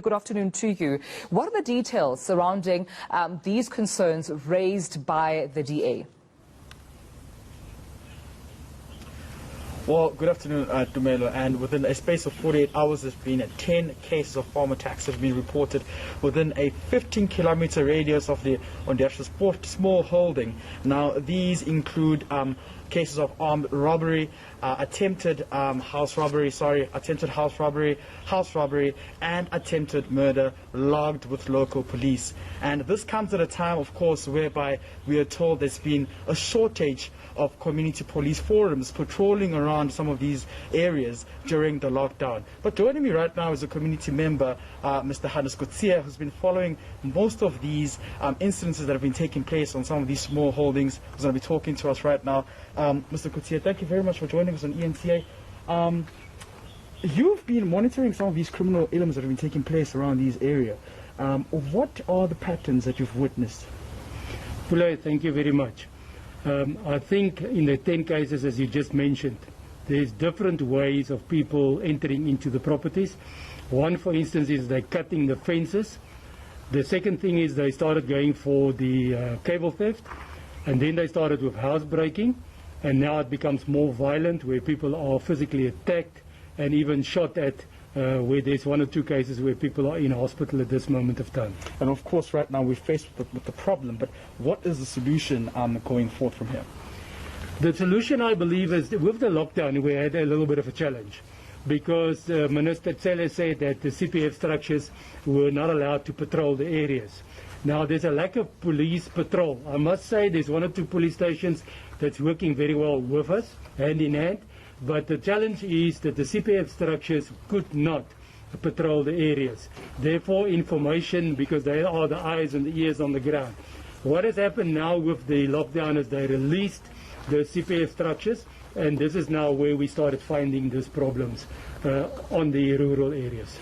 Good afternoon to you. What are the details surrounding these concerns raised by the DA? Well, good afternoon, Dumelo. And within a space of 48 hours, there's been 10 cases of farm attacks have been reported within a 15-kilometer radius of the Ondiasha Sport small holding. Now, these include cases of armed robbery, attempted house robbery, and attempted murder logged with local police. And this comes at a time, of course, whereby we are told there's been a shortage of community police forums patrolling around some of these areas during the lockdown. But joining me right now is a community member, Mr. Hannes Kutsia, who's been following most of these incidences that have been taking place on some of these small holdings, who's going to be talking to us right now. Mr. Kutsia, thank you very much for joining us on ENCA. You've been monitoring some of these criminal elements that have been taking place around these areas. What are the patterns that you've witnessed? Pule, thank you very much. I think in the 10 cases, as you just mentioned, there's different ways of people entering into the properties. One, for instance, is they're cutting the fences. The second thing is they started going for the cable theft, and then they started with housebreaking, and now it becomes more violent, where people are physically attacked and even shot at, where there's 1 or 2 cases where people are in hospital at this moment of time. And of course, right now we're faced with the problem, but what is the solution going forward from here? The solution, I believe, is with the lockdown, we had a little bit of a challenge, because Minister Tsele said that the CPF structures were not allowed to patrol the areas. Now, there's a lack of police patrol. I must say there's 1 or 2 police stations that's working very well with us, hand in hand. But the challenge is that the CPF structures could not patrol the areas. Therefore, information, because they are the eyes and the ears on the ground. What has happened now with the lockdown is they released the CPF structures, and this is now where we started finding these problems on the rural areas.